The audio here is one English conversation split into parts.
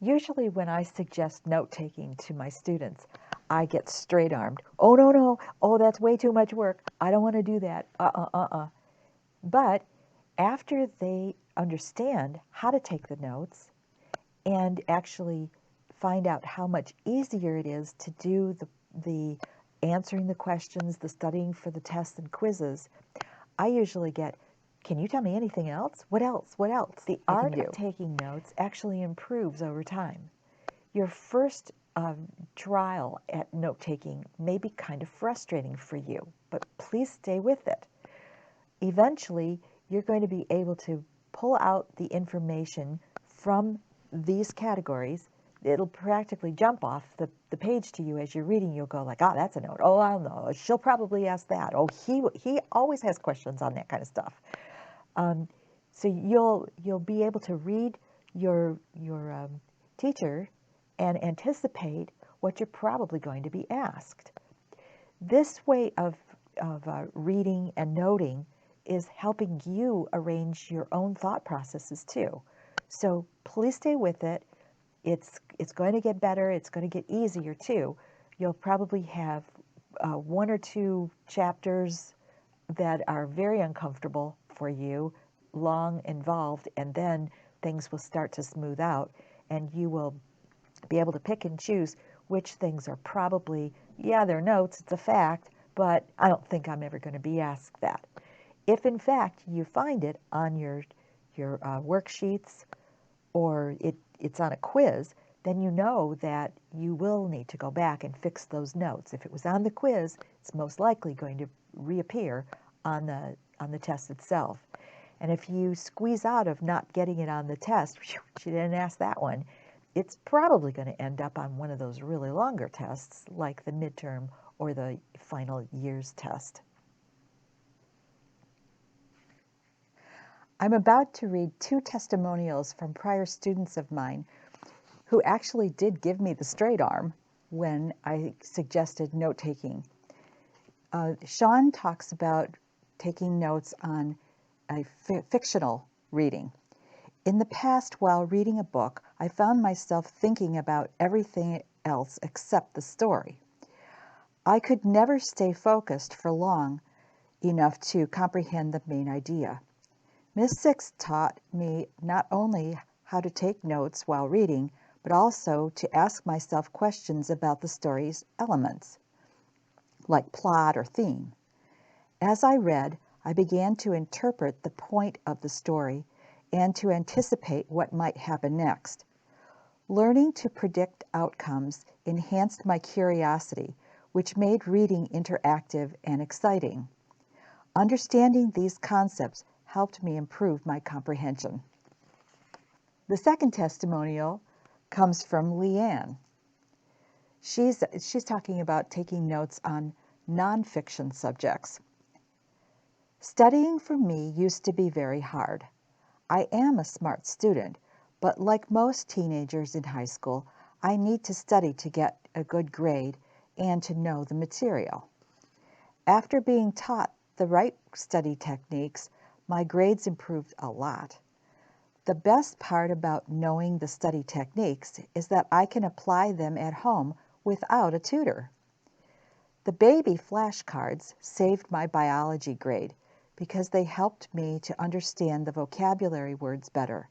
Usually when I suggest note-taking to my students, I get straight-armed. Oh, no, no. Oh, that's way too much work. I don't want to do that. But after they understand how to take the notes and actually find out how much easier it is to do the answering the questions, the studying for the tests and quizzes, I usually get, can you tell me anything else? What else? What else? The art of taking notes actually improves over time. Your first trial at note taking may be kind of frustrating for you, but please stay with it. Eventually, you're going to be able to pull out the information from these categories. It'll practically jump off the page to you as you're reading. You'll go like, oh, that's a note. Oh, I don't know. She'll probably ask that. Oh, he always has questions on that kind of stuff. So you'll be able to read your teacher and anticipate what you're probably going to be asked. This way of reading and noting is helping you arrange your own thought processes too. So please stay with it. It's going to get better. It's going to get easier too. You'll probably have one or two chapters that are very uncomfortable for you, long involved, and then things will start to smooth out and you will be able to pick and choose which things are probably, yeah, they're notes, it's a fact, but I don't think I'm ever going to be asked that. If in fact you find it on your worksheets or it's on a quiz, then you know that you will need to go back and fix those notes. If it was on the quiz, it's most likely going to reappear on the test itself. And if you squeeze out of not getting it on the test, she didn't ask that one, it's probably going to end up on one of those really longer tests like the midterm or the final year's test. I'm about to read 2 testimonials from prior students of mine who actually did give me the straight arm when I suggested note-taking. Sean talks about taking notes on a fictional reading. In the past, while reading a book, I found myself thinking about everything else except the story. I could never stay focused for long enough to comprehend the main idea. Miss Six taught me not only how to take notes while reading, but also to ask myself questions about the story's elements, like plot or theme. As I read, I began to interpret the point of the story and to anticipate what might happen next. Learning to predict outcomes enhanced my curiosity, which made reading interactive and exciting. Understanding these concepts helped me improve my comprehension. The second testimonial comes from Leanne. She's talking about taking notes on nonfiction subjects. Studying for me used to be very hard. I am a smart student, but like most teenagers in high school, I need to study to get a good grade and to know the material. After being taught the right study techniques, my grades improved a lot. The best part about knowing the study techniques is that I can apply them at home without a tutor. The baby flashcards saved my biology grade because they helped me to understand the vocabulary words better.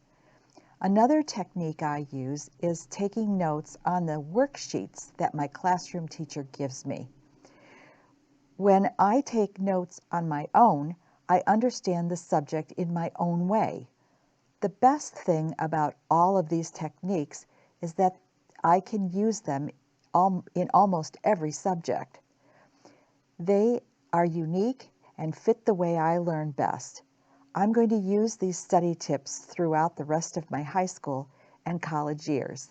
Another technique I use is taking notes on the worksheets that my classroom teacher gives me. When I take notes on my own, I understand the subject in my own way. The best thing about all of these techniques is that I can use them in almost every subject. They are unique and fit the way I learn best. I'm going to use these study tips throughout the rest of my high school and college years.